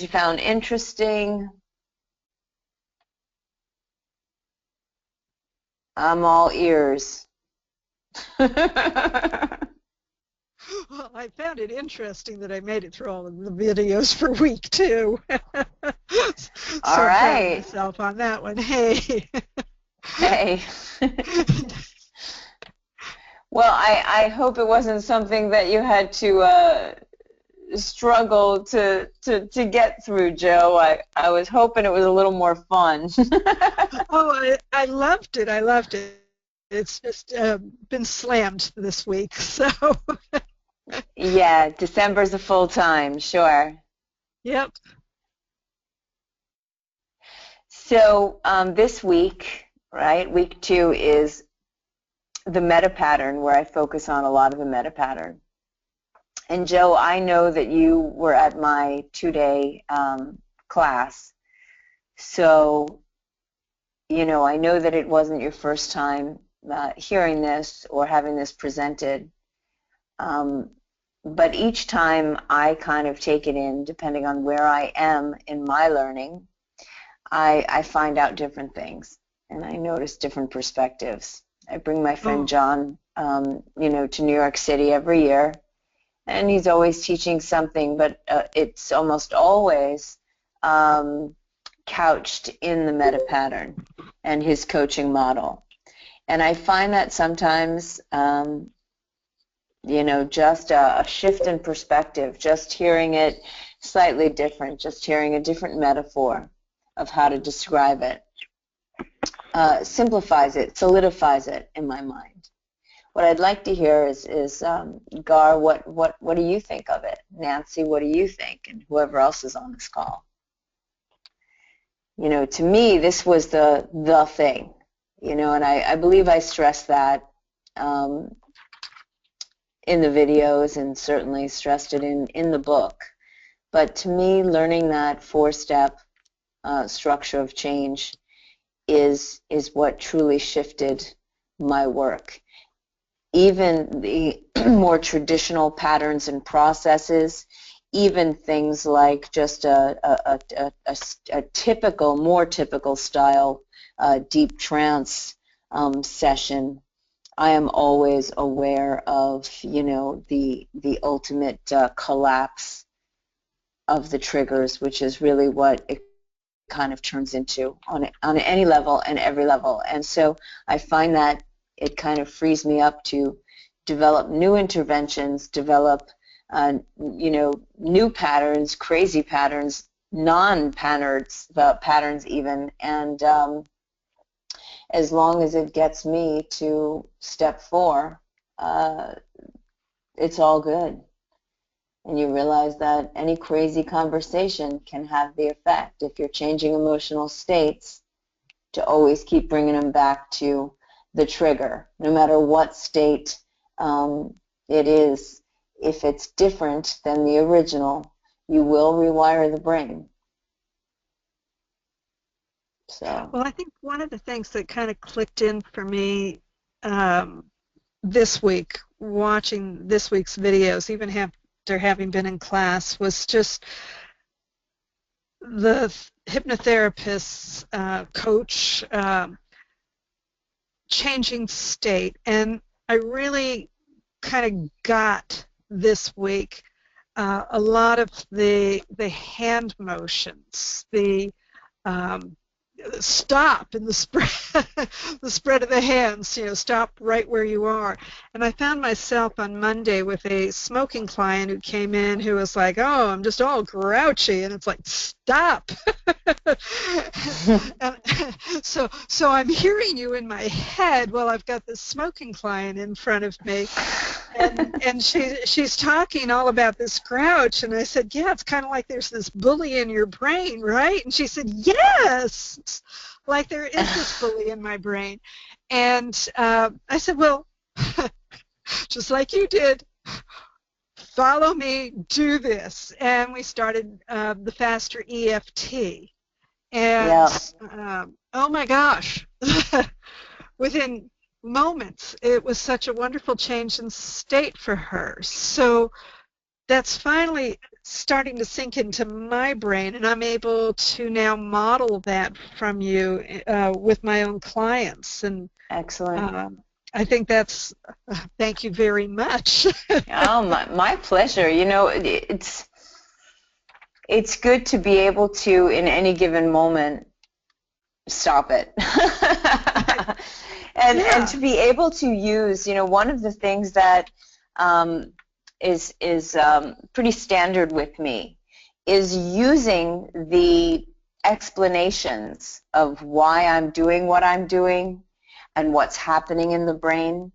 you found interesting. I'm all ears. Well, I found it interesting that I made it through all of the videos for week 2. All So I'm proud of right. myself on that one. Hey. Hey. Well, I hope it wasn't something that you had to struggle to get through, Joe. I was hoping it was a little more fun. Oh, I loved it. I loved it. It's just been slammed this week. So, Yeah, December's a full time, sure. yep. So this week, right, week 2 is the meta pattern, where I focus on a lot of the meta pattern. And Joe, I know that you were at my 2-day class, so I know that it wasn't your first time hearing this or having this presented, but each time I kind of take it in, depending on where I am in my learning, I find out different things, and I notice different perspectives. I bring my friend Oh, John, to New York City every year, and he's always teaching something, but it's almost always couched in the meta pattern and his coaching model. And I find that sometimes, just a shift in perspective, just hearing it slightly different, just hearing a different metaphor of how to describe it, simplifies it, solidifies it in my mind. What I'd like to hear is Gar, what do you think of it? Nancy, what do you think? And whoever else is on this call. To me, this was the thing, and I believe I stressed that in the videos, and certainly stressed it in the book. But to me, learning that 4-step structure of change is what truly shifted my work. Even the more traditional patterns and processes, even things like just a more typical style deep trance session, I am always aware of, the ultimate collapse of the triggers, which is really what it kind of turns into on any level and every level. And so I find that it kind of frees me up to develop new interventions, develop new patterns, crazy patterns, patterns even, and as long as it gets me to step 4, it's all good. And you realize that any crazy conversation can have the effect, if you're changing emotional states, to always keep bringing them back to the trigger, no matter what state it is. If it's different than the original, you will rewire the brain. So. Well, I think one of the things that kind of clicked in for me this week, watching this week's videos, even after having been in class, was just the hypnotherapist's coach changing state. And I really kind of got this week a lot of the hand motions, the stop in the spread the spread of the hands, stop right where you are. And I found myself on Monday with a smoking client who came in who was like, oh, I'm just all grouchy, and it's like, stop. And so I'm hearing you in my head while I've got this smoking client in front of me, and she's talking all about this grouch, and I said, yeah, it's kind of like there's this bully in your brain, right? And she said, yes, like there is this bully in my brain. And I said, well, just like you did, follow me, do this. And we started the faster EFT. And oh my gosh, within moments, it was such a wonderful change in state for her. So that's finally starting to sink into my brain, and I'm able to now model that from you with my own clients. And Excellent. I think that's, thank you very much. Oh, my pleasure. You know, it's good to be able to, in any given moment, stop it. And to be able to use, you know, one of the things that is pretty standard with me is using the explanations of why I'm doing what I'm doing and what's happening in the brain,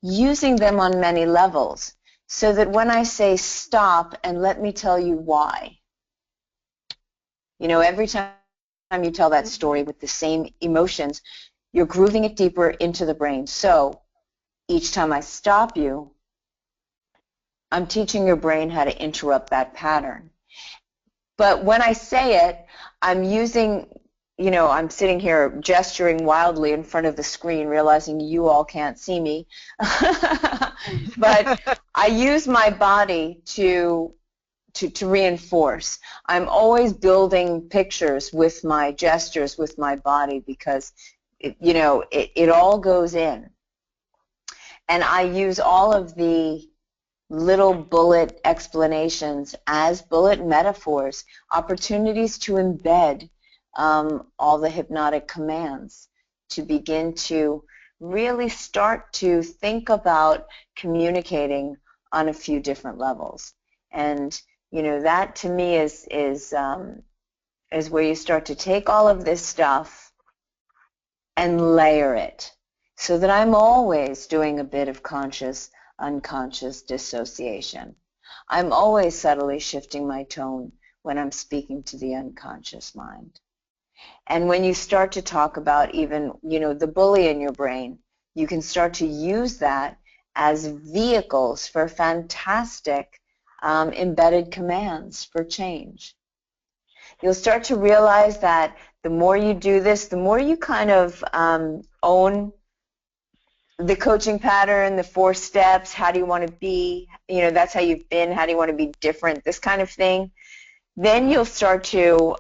using them on many levels, so that when I say stop and let me tell you why, you know, every time you tell that story with the same emotions, you're grooving it deeper into the brain. So each time I stop you, I'm teaching your brain how to interrupt that pattern. But when I say it, I'm using, you know, I'm sitting here gesturing wildly in front of the screen, realizing you all can't see me. But I use my body to reinforce. I'm always building pictures with my gestures, with my body, because it all goes in. And I use all of the little bullet explanations as bullet metaphors, opportunities to embed all the hypnotic commands, to begin to really start to think about communicating on a few different levels. And you know, that to me is where you start to take all of this stuff and layer it, so that I'm always doing a bit of conscious, unconscious dissociation. I'm always subtly shifting my tone when I'm speaking to the unconscious mind. And when you start to talk about even, you know, the bully in your brain, you can start to use that as vehicles for fantastic embedded commands for change. You'll start to realize that the more you do this, the more you kind of own the coaching pattern, the 4 steps, how do you want to be, you know, that's how you've been, how do you want to be different, this kind of thing. Then you'll start to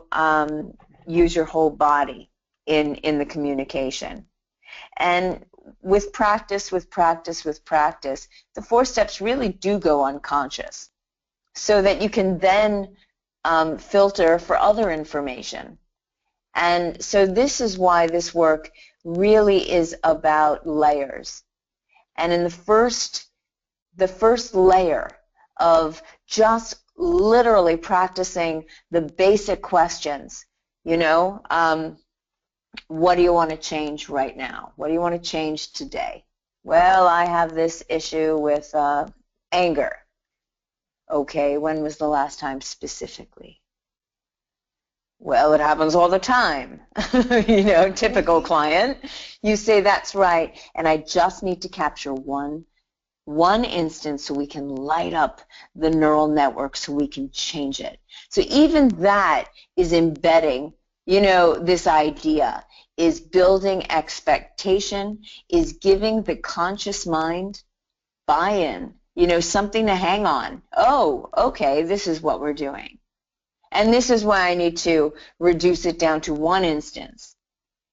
use your whole body in the communication. And with practice, the 4 steps really do go unconscious, so that you can then filter for other information. And so this is why this work really is about layers. And in the first layer of just literally practicing the basic questions, you know, what do you want to change right now? What do you want to change today? Well, I have this issue with anger. Okay, when was the last time specifically? Well, it happens all the time. You know, typical client. You say, that's right, and I just need to capture one instance so we can light up the neural network so we can change it. So even that is embedding, you know, this idea, is building expectation, is giving the conscious mind buy-in, you know, something to hang on. Oh, okay, this is what we're doing. And this is why I need to reduce it down to one instance.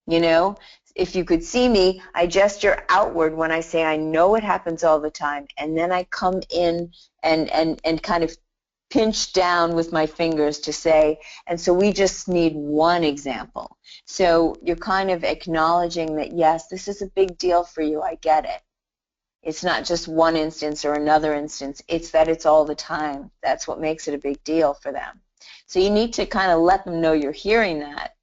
You know, if you could see me, I gesture outward when I say I know it happens all the time, and then I come in and kind of pinch down with my fingers to say, and so we just need one example. So you're kind of acknowledging that, yes, this is a big deal for you, I get it. It's not just one instance or another instance, it's that it's all the time. That's what makes it a big deal for them. So you need to kind of let them know you're hearing that.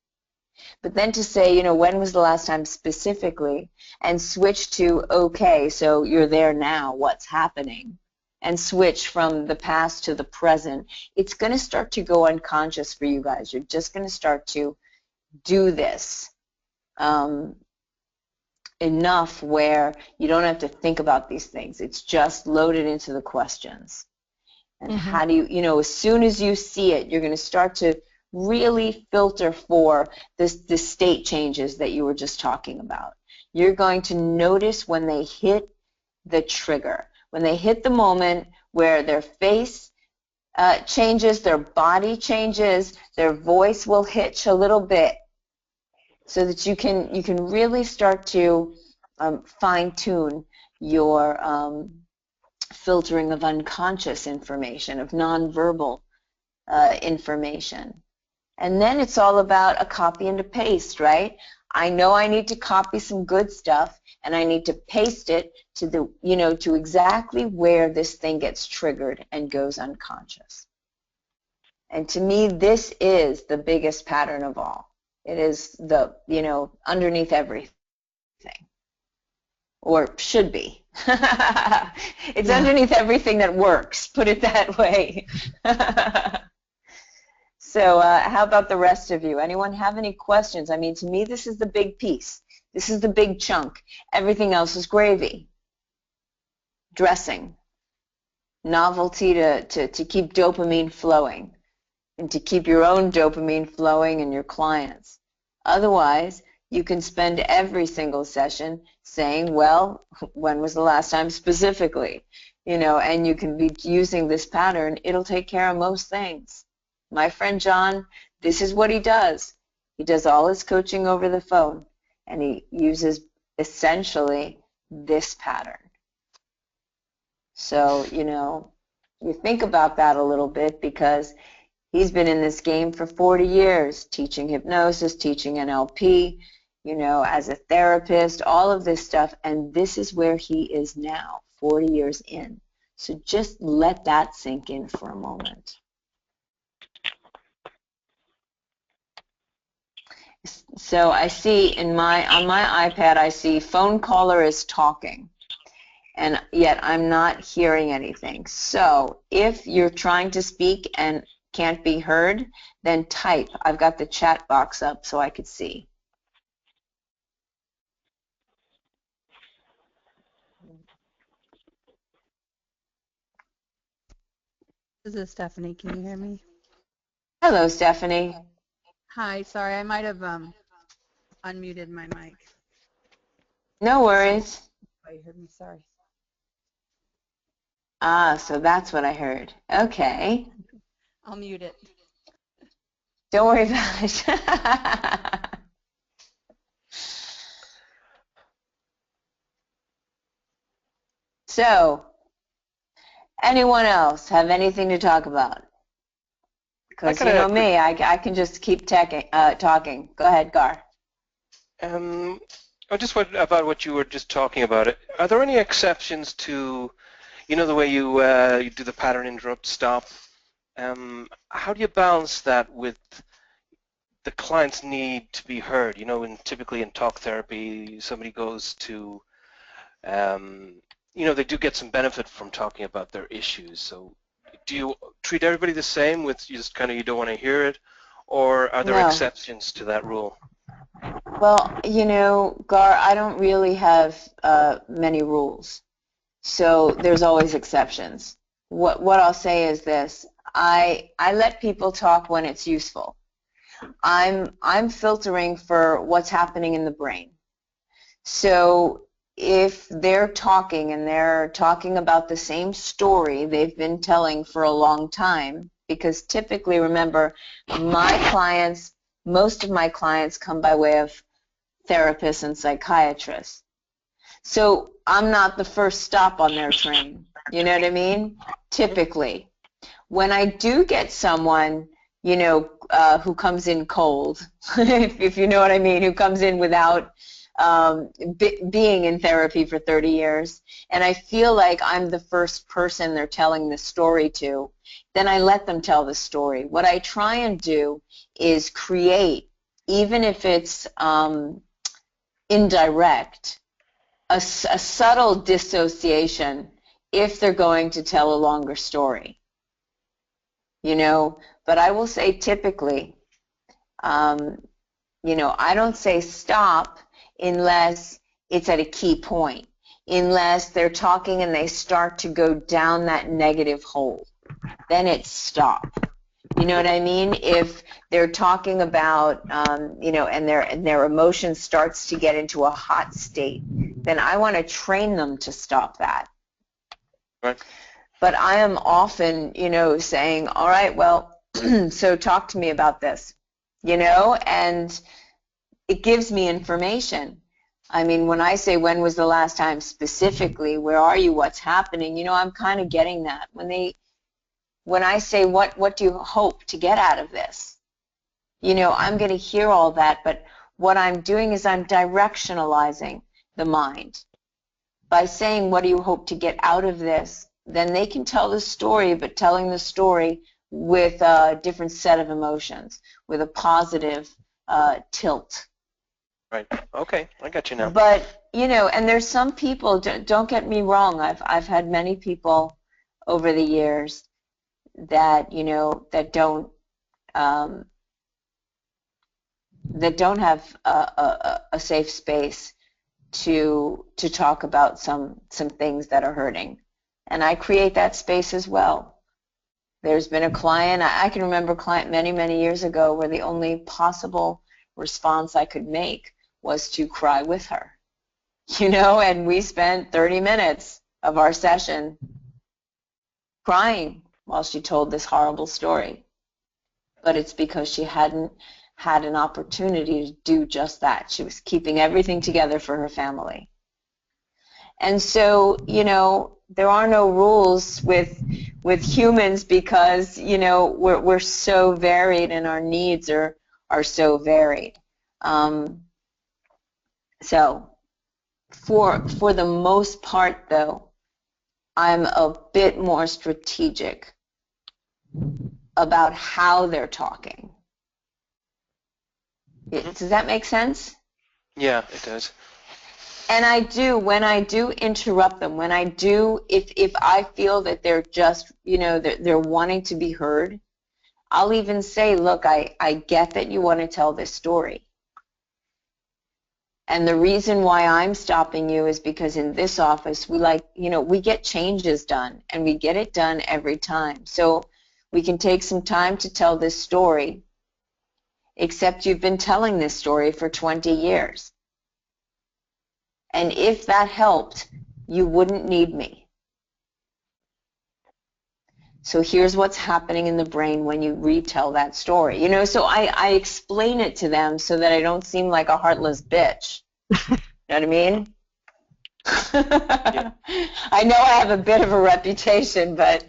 But then to say, you know, when was the last time specifically, and switch to, okay, so you're there now, what's happening? And switch from the past to the present. It's going to start to go unconscious for you guys. You're just going to start to do this enough where you don't have to think about these things. It's just loaded into the questions. And how do you, you know, as soon as you see it, you're going to start to really filter for the state changes that you were just talking about. You're going to notice when they hit the trigger, when they hit the moment where their face changes, their body changes, their voice will hitch a little bit, so that you can really start to fine-tune your filtering of unconscious information, of nonverbal information. And then it's all about a copy and a paste, right? I know I need to copy some good stuff, and I need to paste it to the, to exactly where this thing gets triggered and goes unconscious. And to me, this is the biggest pattern of all. It is the, underneath everything, or should be. It's underneath everything that works, put it that way. So how about the rest of you? Anyone have any questions? I mean, to me, this is the big piece. This is the big chunk. Everything else is gravy. Dressing. Novelty to keep dopamine flowing, and to keep your own dopamine flowing and your clients. Otherwise, you can spend every single session saying, well, when was the last time specifically? And you can be using this pattern. It'll take care of most things. My friend John, this is what he does. He does all his coaching over the phone, and he uses essentially this pattern. So, you think about that a little bit, because he's been in this game for 40 years, teaching hypnosis, teaching NLP, as a therapist, all of this stuff, and this is where he is now, 40 years in. So just let that sink in for a moment. So I see on my iPad, I see phone caller is talking, and yet I'm not hearing anything. So if you're trying to speak and can't be heard, then type. I've got the chat box up so I could see. This is Stephanie. Can you hear me? Hello, Stephanie. Hi. Sorry, I might have unmuted my mic. No worries. Oh, you heard me. Sorry. Ah, so that's what I heard. Okay. I'll mute it. Don't worry about it. So, anyone else have anything to talk about? Because you know me, I can just keep talking. Go ahead, Gar. I just wondered about what you were just talking about. Are there any exceptions to, the way you do the pattern interrupt stop? How do you balance that with the client's need to be heard? Typically in talk therapy, somebody goes to, they do get some benefit from talking about their issues. So do you treat everybody the same with you don't want to hear it, or are there exceptions to that rule? Well, Gar, I don't really have many rules, so there's always exceptions. What I'll say is this: I let people talk when it's useful. I'm filtering for what's happening in the brain. So if they're talking and they're talking about the same story they've been telling for a long time, because typically, remember, most of my clients come by way of therapists and psychiatrists. So I'm not the first stop on their train. You know what I mean? Typically. When I do get someone, who comes in cold, if you know what I mean, who comes in without being in therapy for 30 years, and I feel like I'm the first person they're telling the story to, then I let them tell the story. What I try and do is create, even if it's indirect, a subtle dissociation if they're going to tell a longer story. But I will say typically, I don't say stop unless it's at a key point, unless they're talking and they start to go down that negative hole. Then it's stop. You know what I mean? If they're talking about, and their emotion starts to get into a hot state, then I want to train them to stop that. Right. But I am often, saying, all right, well, so talk to me about this, and it gives me information. I mean, when I say when was the last time specifically, where are you, what's happening, I'm kind of getting that. When I say what do you hope to get out of this, I'm going to hear all that, but what I'm doing is I'm directionalizing the mind. By saying what do you hope to get out of this, then they can tell the story, but telling the story with a different set of emotions, with a positive tilt. Right. Okay, I got you now. But, and there's some people, don't get me wrong, I've had many people over the years that, that don't have a safe space to talk about some things that are hurting. And I create that space as well. There's been a client, I can remember a client many, many years ago where the only possible response I could make was to cry with her. And we spent 30 minutes of our session crying while she told this horrible story. But it's because she hadn't had an opportunity to do just that. She was keeping everything together for her family. And so, there are no rules with humans because, we're so varied and our needs are so varied. So for the most part, though, I'm a bit more strategic about how they're talking. Does that make sense? Yeah, it does. And I do, when I do interrupt them, when I do, if I feel that they're just, they're wanting to be heard, I'll even say, look, I get that you want to tell this story. And the reason why I'm stopping you is because in this office, we get changes done, and we get it done every time. So we can take some time to tell this story, except you've been telling this story for 20 years. And if that helped, you wouldn't need me. So here's what's happening in the brain when you retell that story. So I explain it to them so that I don't seem like a heartless bitch. You know what I mean? Yeah. I know I have a bit of a reputation, but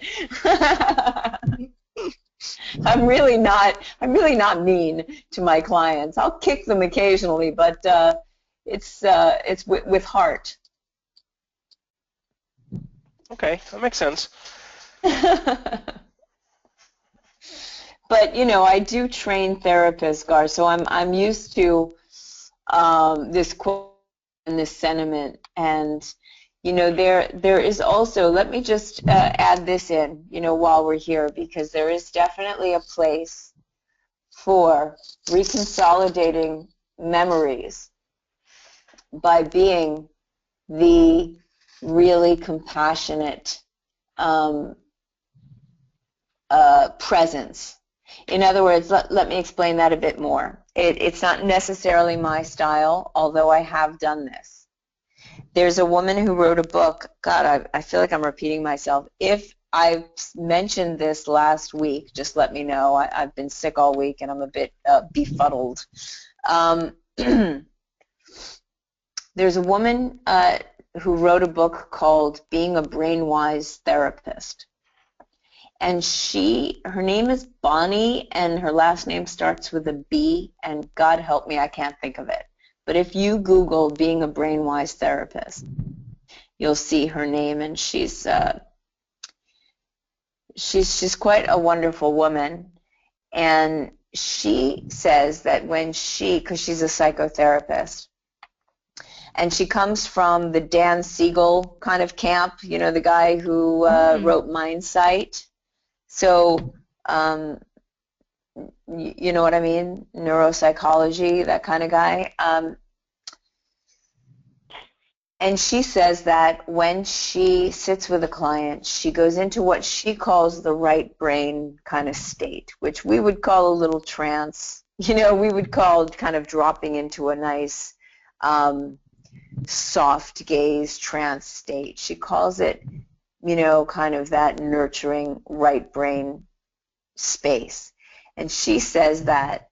I'm really not mean to my clients. I'll kick them occasionally, but it's with heart. Okay, that makes sense. But I do train therapists, Gar, so I'm used to this quote and this sentiment, and there is also, let me just add this in, while we're here, because there is definitely a place for reconsolidating memories by being the really compassionate presence. In other words, let me explain that a bit more. It's not necessarily my style, although I have done this. There's a woman who wrote a book. God, I feel like I'm repeating myself. If I mentioned this last week, just let me know. I've been sick all week and I'm a bit befuddled. There's a woman who wrote a book called Being a Brainwise Therapist. And her name is Bonnie, and her last name starts with a B, and God help me, I can't think of it. But if you Google Being a Brainwise Therapist, you'll see her name, and she's quite a wonderful woman. And she says that because she's a psychotherapist, and she comes from the Dan Siegel kind of camp, the guy who wrote Mindsight. So, you know what I mean? Neuropsychology, that kind of guy. And she says that when she sits with a client, she goes into what she calls the right brain kind of state, which we would call a little trance. We would call kind of dropping into a nice soft gaze trance state. She calls it kind of that nurturing right brain space. And she says that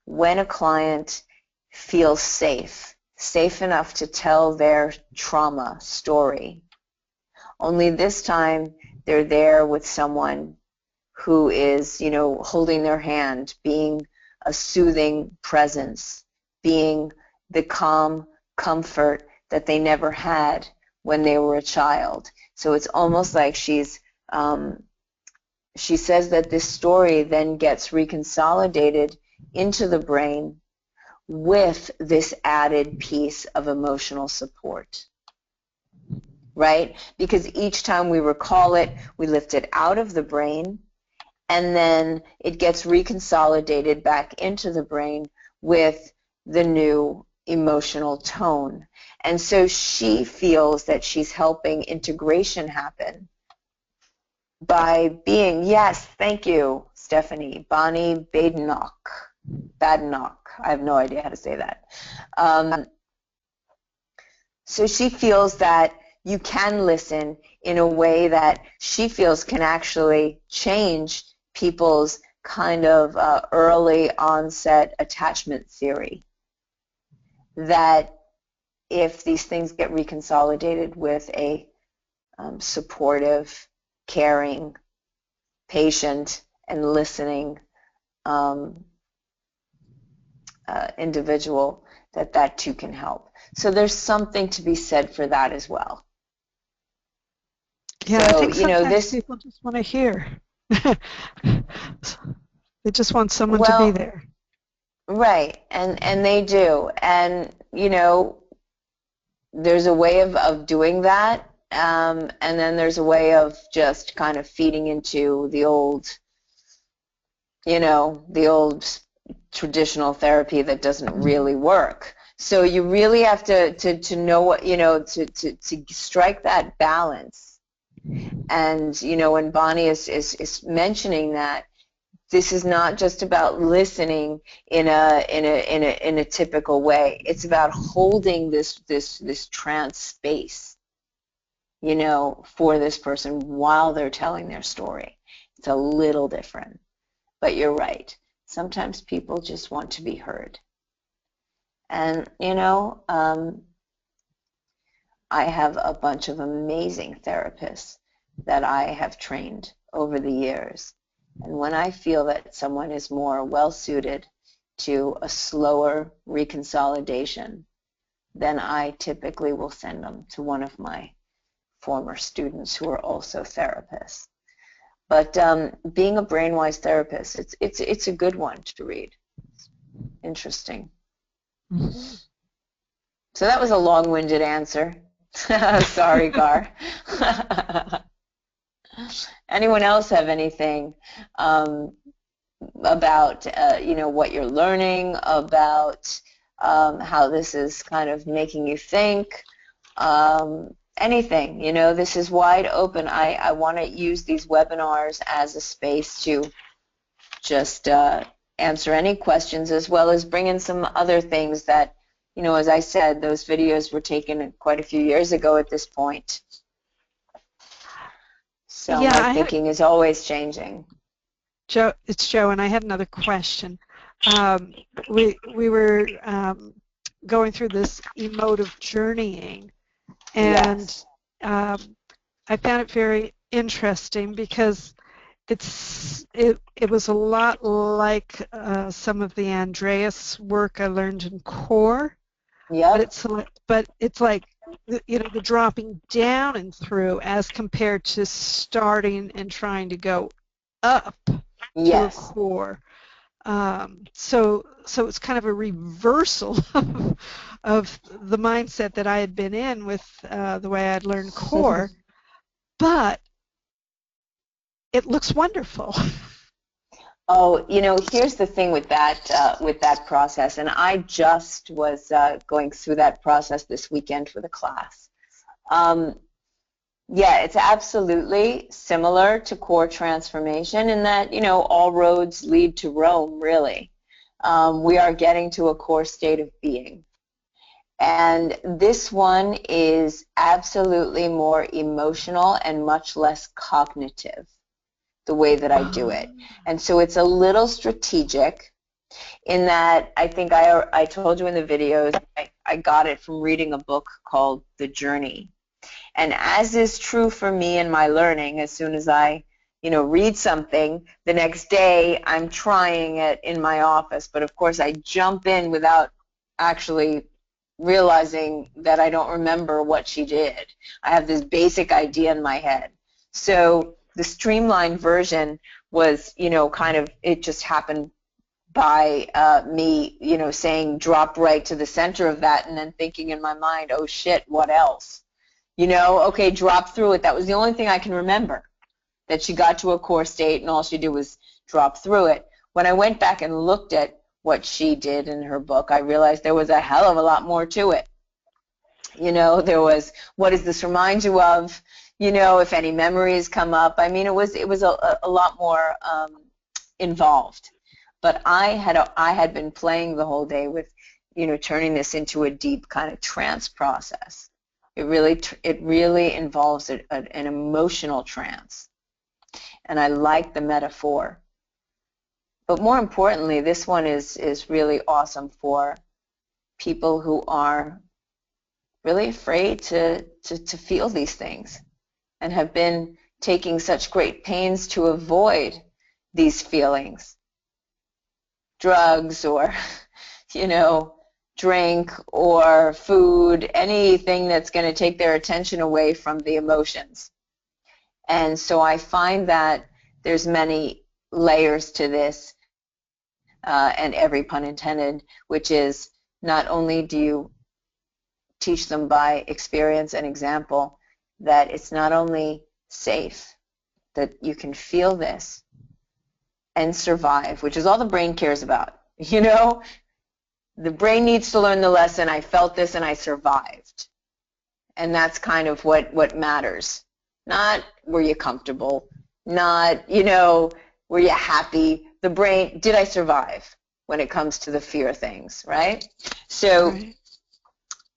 when a client feels safe enough to tell their trauma story, only this time they're there with someone who is, holding their hand, being a soothing presence, being the calm comfort that they never had when they were a child. So it's almost like she says that this story then gets reconsolidated into the brain with this added piece of emotional support, right? Because each time we recall it, we lift it out of the brain, and then it gets reconsolidated back into the brain with the new emotional tone. And so she feels that she's helping integration happen by being, yes, thank you, Stephanie, Bonnie Badenoch. I have no idea how to say that. So she feels that you can listen in a way that she feels can actually change people's kind of early onset attachment theory. That if these things get reconsolidated with a supportive, caring, patient, and listening individual, that too can help. So there's something to be said for that as well. Yeah, so, I think sometimes people just want to hear. They just want someone to be there. Right, and they do. And, there's a way of doing that, and then there's a way of just kind of feeding into the old traditional therapy that doesn't really work. So you really have to know what, to strike that balance. And, when Bonnie is mentioning that, this is not just about listening in a typical way. It's about holding this trance space, for this person while they're telling their story. It's a little different. But you're right. Sometimes people just want to be heard. And, I have a bunch of amazing therapists that I have trained over the years. And when I feel that someone is more well-suited to a slower reconsolidation, then I typically will send them to one of my former students who are also therapists. But being a brainwise therapist, it's a good one to read. Interesting. Mm-hmm. So that was a long-winded answer. Sorry, Gar. Anyone else have anything about what you're learning, about how this is kind of making you think? Anything, this is wide open. I want to use these webinars as a space to just answer any questions, as well as bring in some other things that, as I said, those videos were taken quite a few years ago at this point. So yeah, my thinking is always changing. Joe, it's Joe, and I had another question. We were going through this emotive journeying, and yes. I found it very interesting because it was a lot like some of the Andreas work I learned in core. Yeah. But it's like the dropping down and through as compared to starting and trying to go up to a core. So it's kind of a reversal of the mindset that I had been in with the way I'd learned core, but it looks wonderful. Oh, here's the thing with that process, and I just was going through that process this weekend with a class. Yeah, it's absolutely similar to core transformation in that, all roads lead to Rome, really. We are getting to a core state of being. And this one is absolutely more emotional and much less cognitive, the way that I do it. And so it's a little strategic in that I think I told you in the videos, I got it from reading a book called The Journey. And as is true for me in my learning, as soon as I read something, the next day I'm trying it in my office. But of course I jump in without actually realizing that I don't remember what she did. I have this basic idea in my head. So the streamlined version was, kind of, it just happened by me, saying drop right to the center of that and then thinking in my mind, oh shit, what else? Okay, drop through it. That was the only thing I can remember, that she got to a core state and all she did was drop through it. When I went back and looked at what she did in her book, I realized there was a hell of a lot more to it. There was, what does this remind you of? If any memories come up. I mean, it was a lot more involved. But I had been playing the whole day with, turning this into a deep kind of trance process. It really involves an emotional trance. And I like the metaphor. But more importantly, this one is really awesome for people who are really afraid to feel these things and have been taking such great pains to avoid these feelings. Drugs or, drink or food, anything that's going to take their attention away from the emotions. And so I find that there's many layers to this, and every pun intended, which is not only do you teach them by experience and example that it's not only safe, that you can feel this and survive, which is all the brain cares about. The brain needs to learn the lesson. I felt this and I survived. And that's kind of what matters. Not were you comfortable, not, were you happy. The brain, did I survive when it comes to the fear things, right? So Right.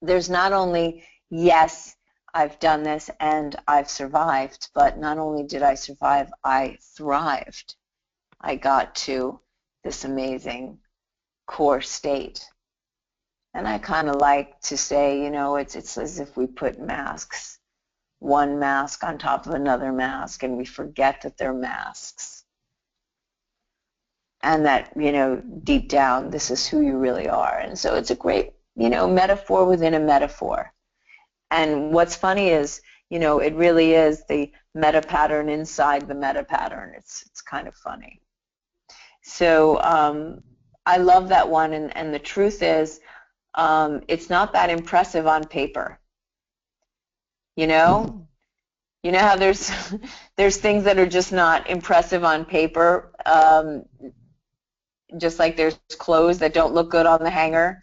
There's not only, yes, I've done this and I've survived, but not only did I survive, I thrived. I got to this amazing core state. And I kind of like to say, it's as if we put masks, one mask on top of another mask, and we forget that they're masks. And that, deep down, this is who you really are. And so it's a great, metaphor within a metaphor. And what's funny is, it really is the meta pattern inside the meta pattern. It's kind of funny. So I love that one, and the truth is, it's not that impressive on paper. You know how there's things that are just not impressive on paper, just like there's clothes that don't look good on the hanger.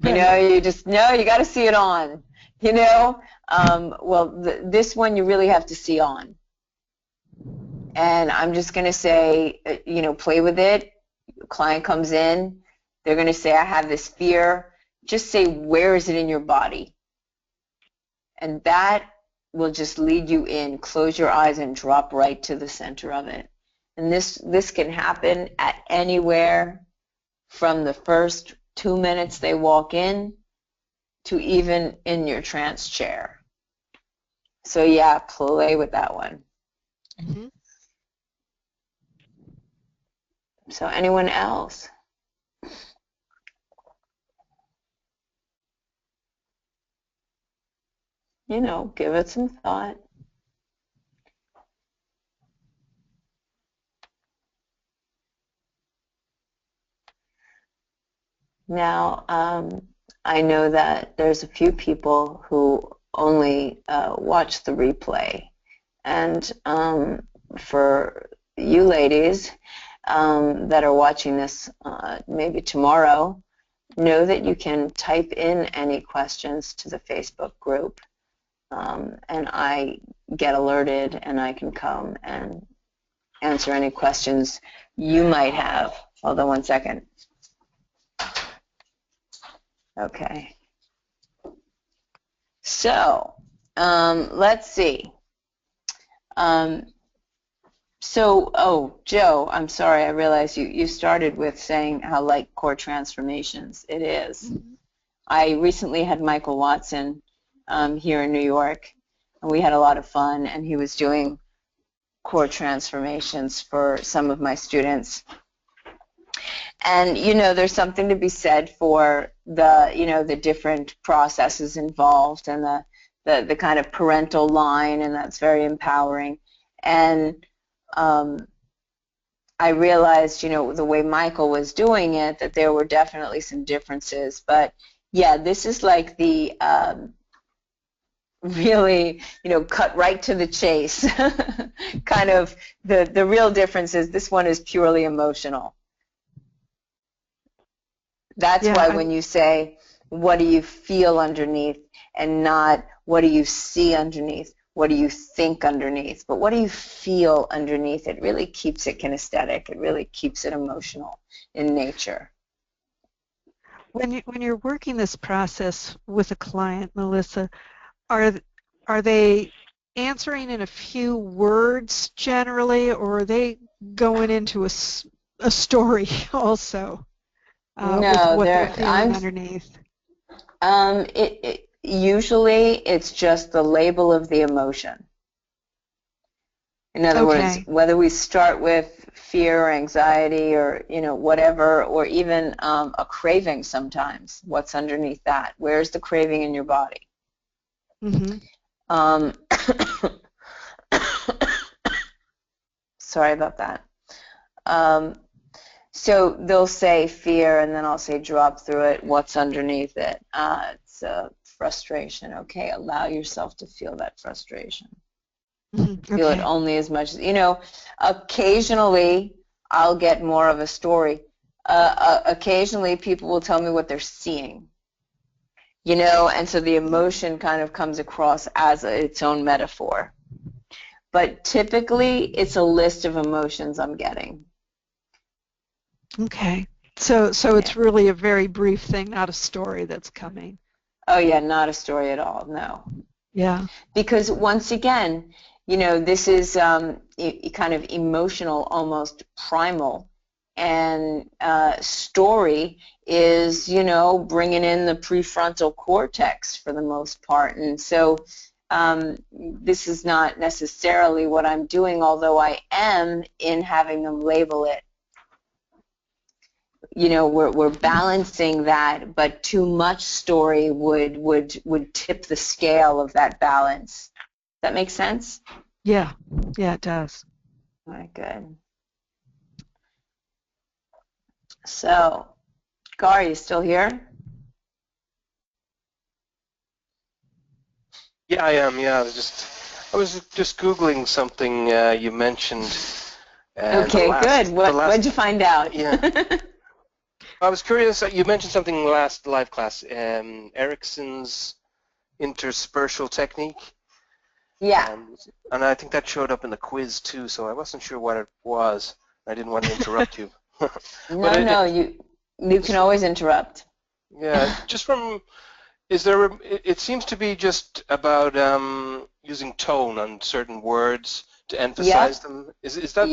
You just know you got to see it on. Well, this one you really have to see on. And I'm just going to say, play with it. Client comes in, they're going to say, I have this fear. Just say, where is it in your body? And that will just lead you in. Close your eyes and drop right to the center of it. And this can happen at anywhere from the first 2 minutes they walk in to even in your trance chair. So yeah, play with that one. Mm-hmm. So anyone else? Give it some thought. Now, I know that there's a few people who only watch the replay. And for you ladies that are watching this maybe tomorrow, know that you can type in any questions to the Facebook group, and I get alerted and I can come and answer any questions you might have. Hold on one second. Okay. So let's see. Oh, Joe, I'm sorry, I realized you started with saying how like core transformations it is. I recently had Michael Watson here in New York, and we had a lot of fun, and he was doing core transformations for some of my students. And, you know, there's something to be said for the, you know, the different processes involved and the kind of parental line, and that's very empowering. And I realized, you know, the way Michael was doing it, that there were definitely some differences. But, yeah, this is like the really, you know, cut right to the chase. Kind of the real difference is this one is purely emotional. That's why when you say, what do you feel underneath, and not what do you see underneath, what do you think underneath, but what do you feel underneath, it really keeps it kinesthetic. It really keeps it emotional in nature. When you're working this process with a client, Melissa, are they answering in a few words generally, or are they going into a story also with what they're feeling underneath? Usually it's just the label of the emotion. In other words, whether we start with fear or anxiety or, you know, whatever, or even a craving sometimes, what's underneath that? Where's the craving in your body? Sorry about that. So they'll say fear, and then I'll say drop through it. What's underneath it? It's frustration. Okay, allow yourself to feel that frustration. Feel it only as much as, you know, occasionally I'll get more of a story. Occasionally people will tell me what they're seeing, you know, and so the emotion kind of comes across as its own metaphor. But typically it's a list of emotions I'm getting. Okay. So it's really a very brief thing, not a story that's coming. Oh, yeah, not a story at all, no. Yeah. Because once again, you know, this is kind of emotional, almost primal. And story is, you know, bringing in the prefrontal cortex for the most part. And so this is not necessarily what I'm doing, although I am in having them label it. You know, we're balancing that, but too much story would tip the scale of that balance. Does that make sense? Yeah, it does. All right, good. So, Gar, are you still here? Yeah, I am. Yeah, I was just Googling something you mentioned. Okay, good. What'd you find out? Yeah. I was curious. You mentioned something in the last live class, Erickson's interspersal technique. Yeah. And I think that showed up in the quiz too, so I wasn't sure what it was. I didn't want to interrupt you. No, you can always interrupt. Yeah, just from, it seems to be just about using tone on certain words to emphasize them. Is that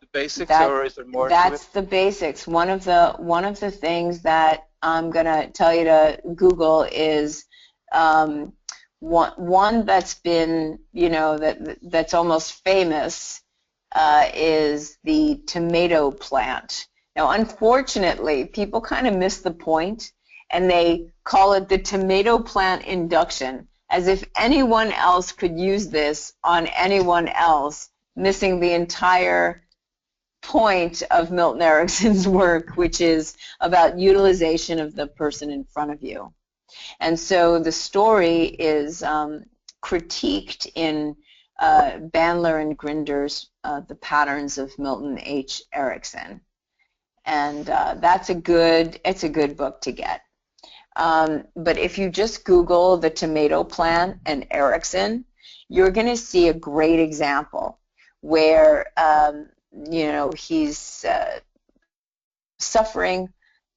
the basics, or is there more to it? That's the basics. One of the things that I'm going to tell you to Google is one that's been, you know, that's almost famous is the tomato plant. Now, unfortunately, people kind of miss the point, and they call it the tomato plant induction, as if anyone else could use this on anyone else, missing the entire point of Milton Erickson's work, which is about utilization of the person in front of you. And so the story is critiqued in Bandler and Grinder's The Patterns of Milton H. Erickson. And it's a good book to get. But if you just Google the tomato plant and Erickson, you're going to see a great example where, you know, he's suffering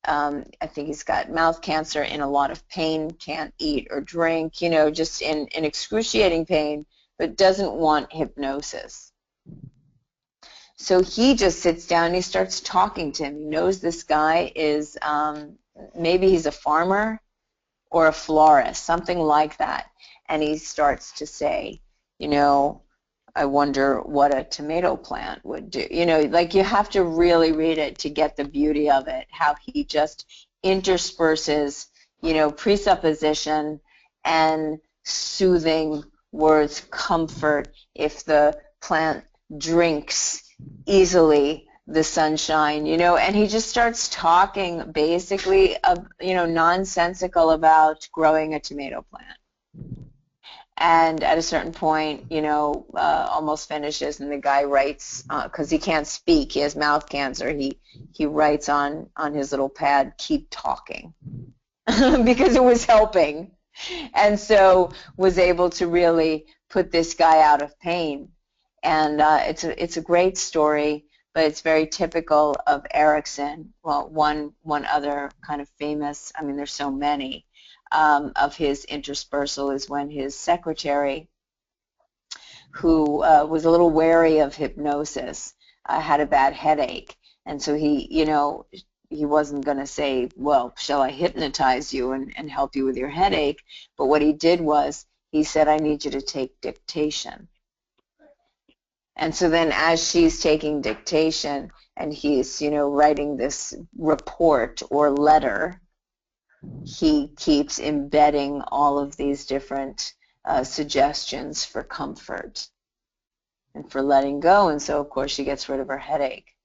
I think he's got mouth cancer, in a lot of pain, can't eat or drink, just in excruciating pain, but doesn't want hypnosis. So he just sits down and he starts talking to him. He knows this guy is, maybe he's a farmer or a florist, something like that. And he starts to say, I wonder what a tomato plant would do. Like, you have to really read it to get the beauty of it, how he just intersperses, presupposition and soothing words, comfort. If the plant drinks easily the sunshine, and he just starts talking basically, nonsensical about growing a tomato plant. And at a certain point, almost finishes, and the guy writes, because he can't speak, he has mouth cancer, he writes on his little pad, "Keep talking," because it was helping. And so was able to really put this guy out of pain. And it's a great story, but it's very typical of Erickson. Well, one other kind of famous, there's so many, of his interspersal is when his secretary, who was a little wary of hypnosis, had a bad headache. And so he wasn't going to say, well, shall I hypnotize you and help you with your headache? But what he did was, he said, I need you to take dictation. And so then as she's taking dictation and he's, writing this report or letter, he keeps embedding all of these different suggestions for comfort and for letting go. And so, of course, she gets rid of her headache.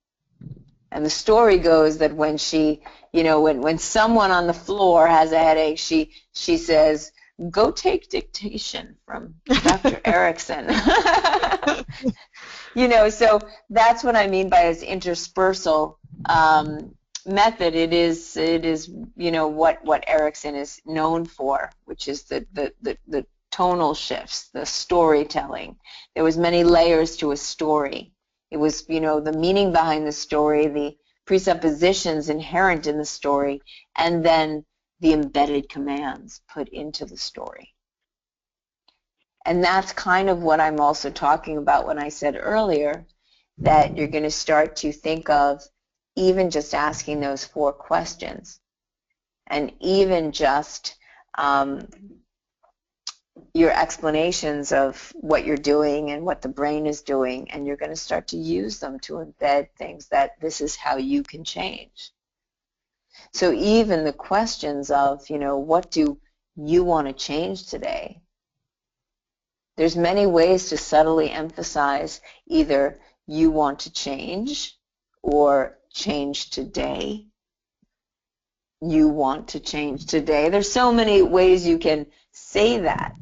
And the story goes that when she, when someone on the floor has a headache, she says, go take dictation from Dr. Erickson. So that's what I mean by his interspersal method. It is what Erickson is known for, which is the tonal shifts, the storytelling. There was many layers to a story. It was, the meaning behind the story, the presuppositions inherent in the story, and then the embedded commands put into the story. And that's kind of what I'm also talking about when I said earlier that you're going to start to think of even just asking those 4 questions, and even just your explanations of what you're doing and what the brain is doing, and you're going to start to use them to embed things that this is how you can change. So even the questions of, what do you want to change today? There's many ways to subtly emphasize either you want to change or change today. You want to change today. There's so many ways you can say that,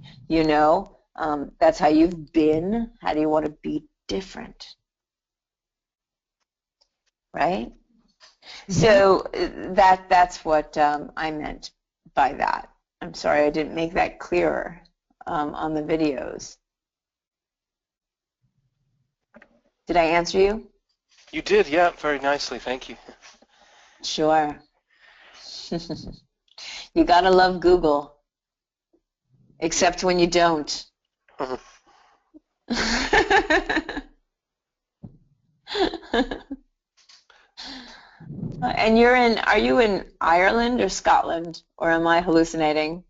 That's how you've been. How do you want to be different? Right? So that's what I meant by that. I'm sorry I didn't make that clearer on the videos. Did I answer you? You did, yeah, very nicely, thank you. Sure. You gotta love Google, except when you don't. And are you in Ireland or Scotland, or am I hallucinating?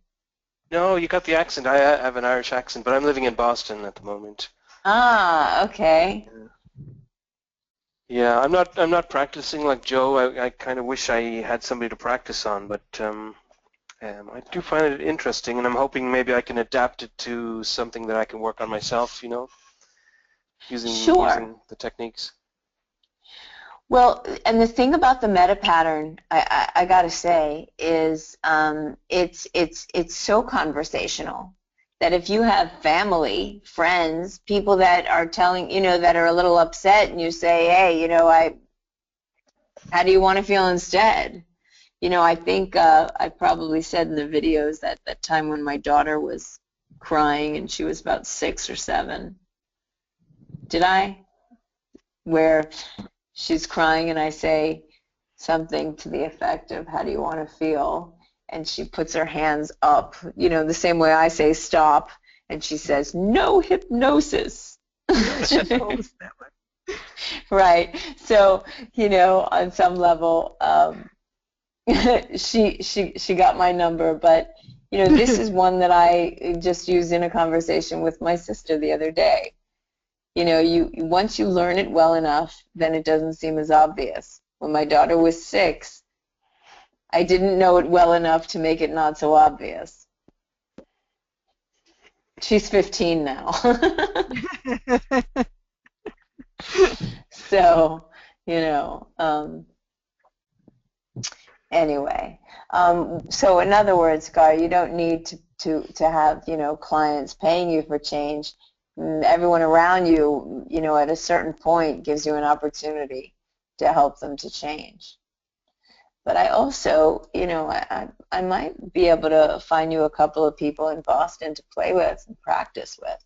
No, you got the accent. I have an Irish accent, but I'm living in Boston at the moment. Ah, okay. Yeah, I'm not practicing like Joe. I kind of wish I had somebody to practice on, but I do find it interesting, and I'm hoping maybe I can adapt it to something that I can work on myself, using the techniques. Well, and the thing about the meta pattern, I got to say, is it's so conversational that if you have family, friends, people that are telling, that are a little upset, and you say, hey, how do you want to feel instead? I think I probably said in the videos that time when my daughter was crying and she was about 6 or 7. Did I? Where she's crying and I say, something to the effect of, how do you want to feel? And she puts her hands up, you know, the same way I say stop, and she says, no hypnosis. She told us that one. Right. So, you know, on some level, she got my number, but, you know, this is one that I just used in a conversation with my sister the other day. You know, once you learn it well enough, then it doesn't seem as obvious. When my daughter was 6, I didn't know it well enough to make it not so obvious. She's 15 now. So, you know, anyway. So in other words, Gar, you don't need to have, you know, clients paying you for change. Everyone around you, you know, at a certain point gives you an opportunity to help them to change. But I also, you know, I might be able to find you a couple of people in Boston to play with and practice with.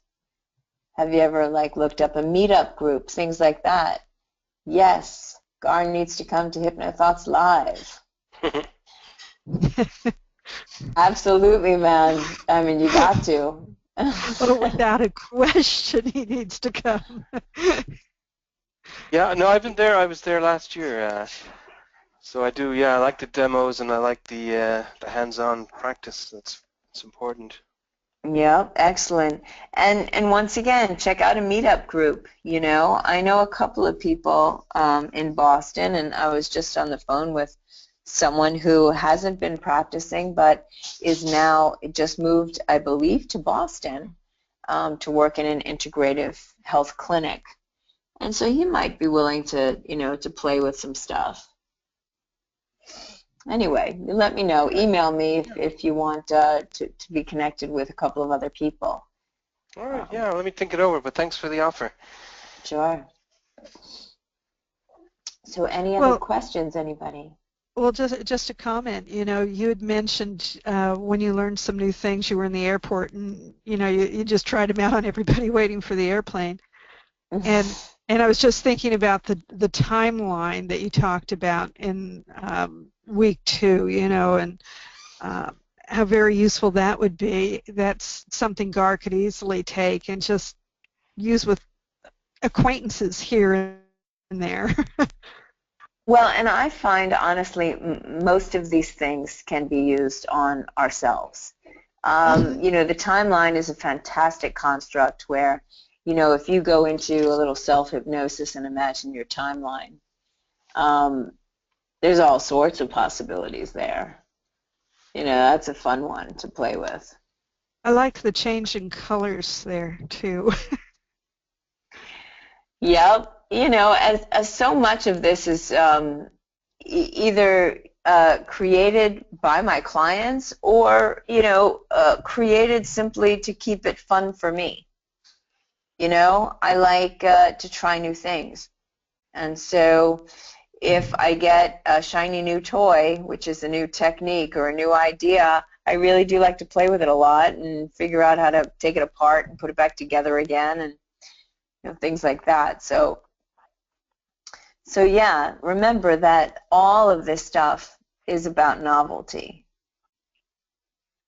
Have you ever, like, looked up a meetup group, things like that? Yes, Gar needs to come to HypnoThoughts Live. Absolutely, man. I mean, you got to. Well, without a question, he needs to come. Yeah, no, I've been there. I was there last year. So I do, yeah, I like the demos and I like the hands-on practice. That's important. Yep, excellent. And once again, check out a meetup group. You know, I know a couple of people in Boston, and I was just on the phone with someone who hasn't been practicing but is now just moved, I believe, to Boston to work in an integrative health clinic. And so he might be willing to, you know, to play with some stuff. Anyway, let me know. Email me if you want to be connected with a couple of other people. All right, yeah, let me think it over, but thanks for the offer. Sure. So any other questions, anybody? Well, just a comment. You know, you had mentioned when you learned some new things, you were in the airport, and you know, you just tried them out on everybody waiting for the airplane. And I was just thinking about the timeline that you talked about in week 2. You know, and how very useful that would be. That's something Gar could easily take and just use with acquaintances here and there. Well, and I find, honestly, most of these things can be used on ourselves. You know, the timeline is a fantastic construct where, you know, if you go into a little self-hypnosis and imagine your timeline, there's all sorts of possibilities there. You know, that's a fun one to play with. I like the change in colors there, too. Yep. You know, as so much of this is either created by my clients or, you know, created simply to keep it fun for me. You know, I like to try new things. And so if I get a shiny new toy, which is a new technique or a new idea, I really do like to play with it a lot and figure out how to take it apart and put it back together again, and you know, things like that. So yeah, remember that all of this stuff is about novelty.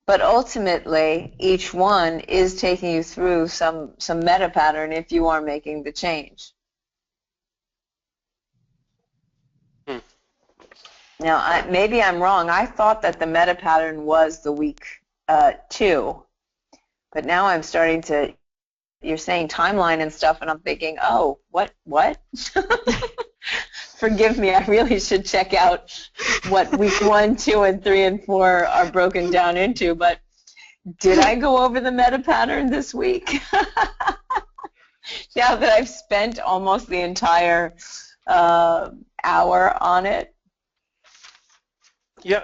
But ultimately, each one is taking you through some meta pattern if you are making the change. Now, maybe I'm wrong. I thought that the meta pattern was the week 2, but now I'm starting to. You're saying timeline and stuff, and I'm thinking, oh, what? Forgive me, I really should check out what week 1, 2, and 3, and 4 are broken down into, but did I go over the meta pattern this week? Now that I've spent almost the entire hour on it? Yeah.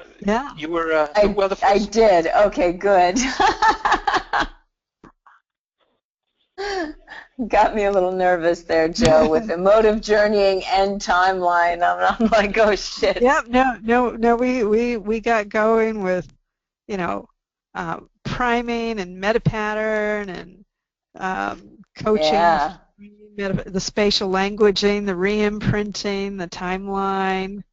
You were, well, the first... I did. Okay, good. Got me a little nervous there, Joe, with emotive journeying and timeline. I'm like, oh shit. Yep. No. We got going with, you know, priming and meta pattern and coaching, Yeah. the spatial languaging, the re-imprinting, the timeline.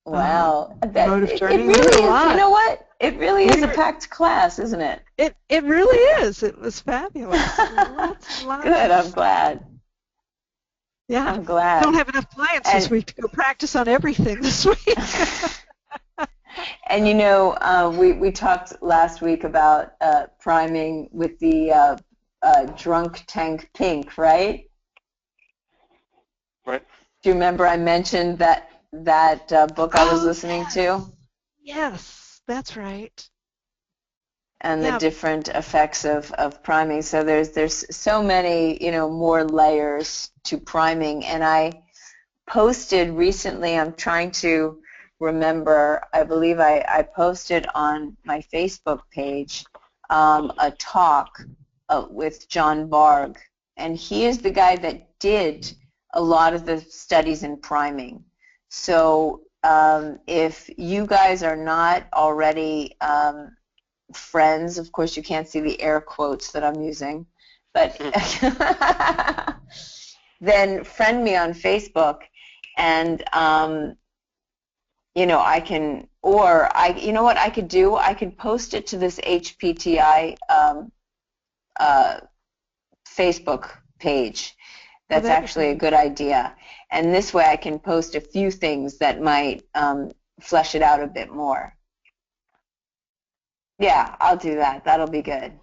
Wow, mode of it journey. We really did a is. You lot. know what? It really is a packed class, isn't it? It really is. It was fabulous. Lots and lots Good. of, I'm glad. yeah. I'm I don't glad. have enough clients this And week to go practice on everything this week. and you know, we talked last week about priming with the drunk tank pink, right? Right. Do you remember I mentioned that book I was Oh, listening to? yes, that's right. And the Yeah. different effects of priming. So there's so many, you know, more layers to priming. And I posted recently, I'm trying to remember, I believe I posted on my Facebook page a talk with John Barg. And he is the guy that did a lot of the studies in priming. So if you guys are not already friends, of course you can't see the air quotes that I'm using, but then friend me on Facebook, and you know, I can, or you know what I could do? I could post it to this HPTI Facebook page. Oh, That's that'd be actually a great. good idea, and this way I can post a few things that might flesh it out a bit more. Yeah, I'll do that. That'll be good.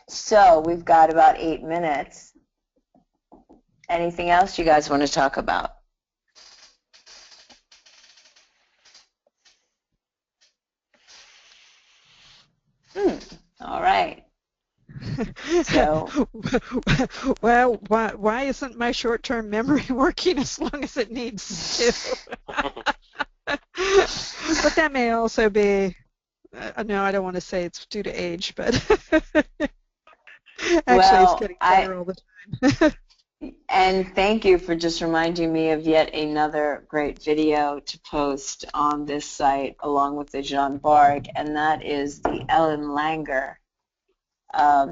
So we've got about 8 minutes. Anything else you guys want to talk about? All right. So, well, why isn't my short-term memory working as long as it needs to? But that may also be, no, I don't want to say it's due to age, but actually it's well, getting better all the time. and thank you for just reminding me of yet another great video to post on this site along with the Jean Barg, and that is the Ellen Langer.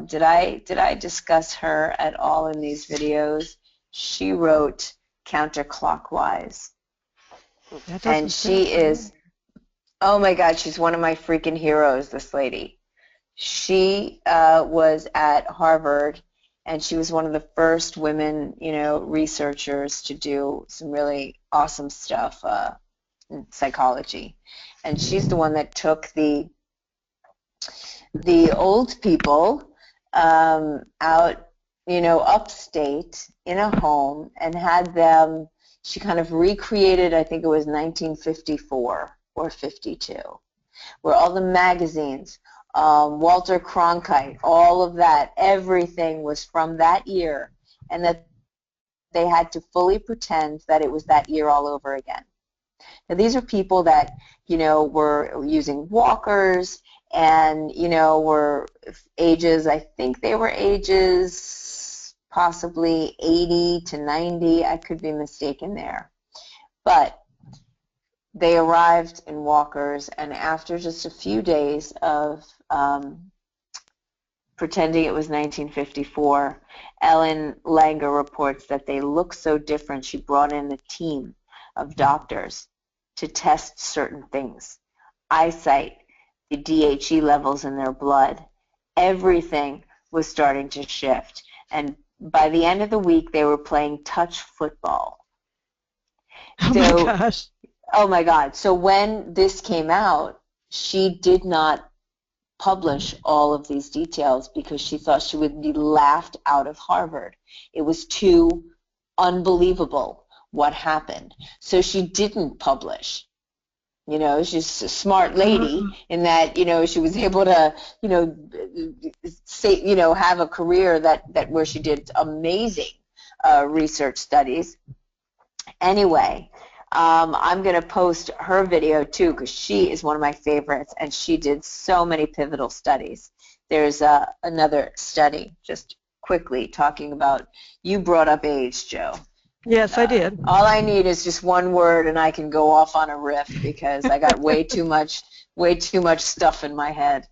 Did I discuss her at all in these videos? She wrote Counterclockwise, That and doesn't sound she familiar. is, oh my God, she's one of my freaking heroes, this lady. She was at Harvard, and she was one of the first women, you know, researchers to do some really awesome stuff in psychology. And she's the one that took the old people out, you know, upstate in a home and had them, she kind of recreated, I think it was 1954 or 52, where all the magazines, Walter Cronkite, all of that, everything was from that year, and that they had to fully pretend that it was that year all over again. Now, these are people that, you know, were using walkers and, you know, were ages, I think they were ages possibly 80 to 90. I could be mistaken there. But they arrived in walkers, and after just a few days of pretending it was 1954, Ellen Langer reports that they look so different. She brought in a team of doctors to test certain things. Eyesight, the DHE levels in their blood, everything was starting to shift. And by the end of the week, they were playing touch football. Oh my So, gosh. oh my God. So when this came out, she did not publish all of these details because she thought she would be laughed out of Harvard. It was too unbelievable what happened. So she didn't publish. You know, she's a smart lady in that, you know, she was able to, you know, say, you know, have a career that where she did amazing research studies. Anyway, I'm going to post her video too because she is one of my favorites, and she did so many pivotal studies. There's another study, just quickly talking about, you brought up age, Joe. Yes, I did. All I need is just one word, and I can go off on a riff because I got way too much stuff in my head.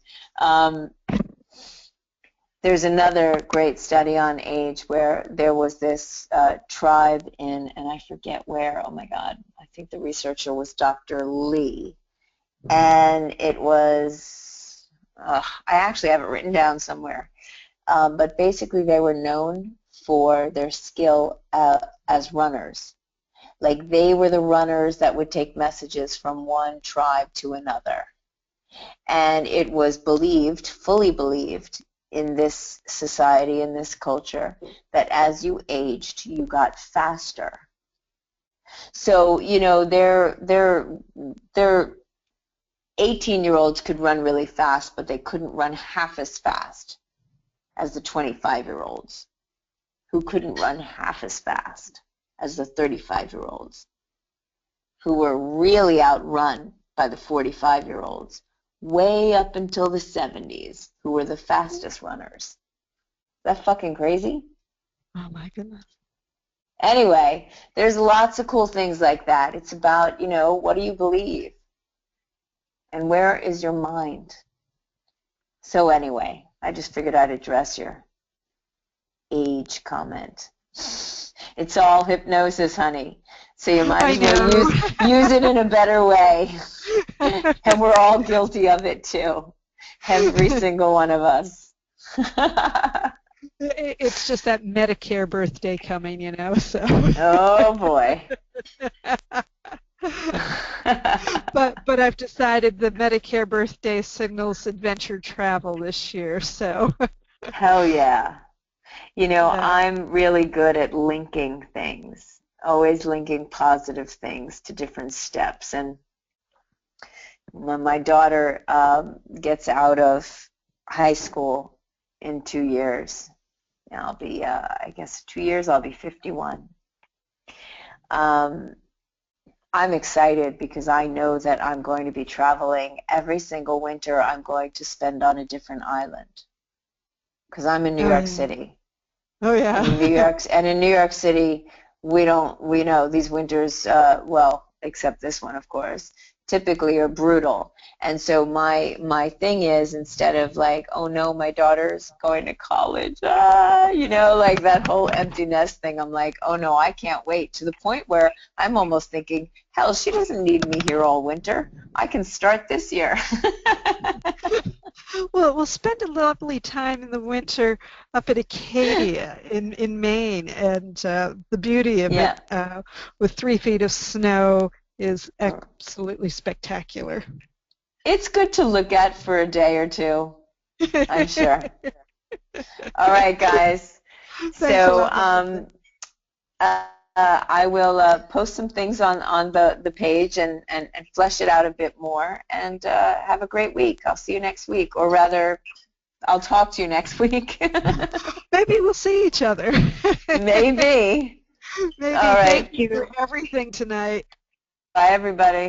There's another great study on age where there was this tribe in, and I forget where, oh my God, I think the researcher was Dr. Lee. And it was, I actually have it written down somewhere, but basically they were known for their skill as runners. Like they were the runners that would take messages from one tribe to another. And it was believed, fully believed, in this society, in this culture, that as you aged, you got faster. So, you know, their 18-year-olds could run really fast, but they couldn't run half as fast as the 25-year-olds, who couldn't run half as fast as the 35-year-olds, who were really outrun by the 45-year-olds, way up until the 70s, who were the fastest runners. Is that fucking crazy? Oh my goodness. Anyway, there's lots of cool things like that. It's about, you know, what do you believe? And where is your mind? So anyway, I just figured I'd address your age comment. It's all hypnosis, honey. So you might as well use it in a better way. And we're all guilty of it too. Every single one of us. It's just that Medicare birthday coming, you know, so. Oh boy. But I've decided the Medicare birthday signals adventure travel this year, so. Hell yeah. You know, I'm really good at linking things, always linking positive things to different steps. And when my daughter gets out of high school in 2 years, I'll be, I guess 2 years, I'll be 51. I'm excited because I know that I'm going to be traveling every single winter. I'm going to spend on a different island because I'm in New York City. Oh yeah. In New York City, we know these winters, well, except this one, of course, typically are brutal. And so my thing is, instead of like, oh no, my daughter's going to college, you know, like that whole empty nest thing, I'm like, oh no, I can't wait, to the point where I'm almost thinking, hell, she doesn't need me here all winter. I can start this year. Well, we'll spend a lovely time in the winter up at Acadia in Maine, and the beauty of it with 3 feet of snow is absolutely spectacular. It's good to look at for a day or two, I'm sure. All right, guys. So I will post some things on the page and flesh it out a bit more, and have a great week. I'll see you next week, or rather, I'll talk to you next week. Maybe we'll see each other. Maybe. Maybe. All right. Thank you for everything tonight. Bye, everybody.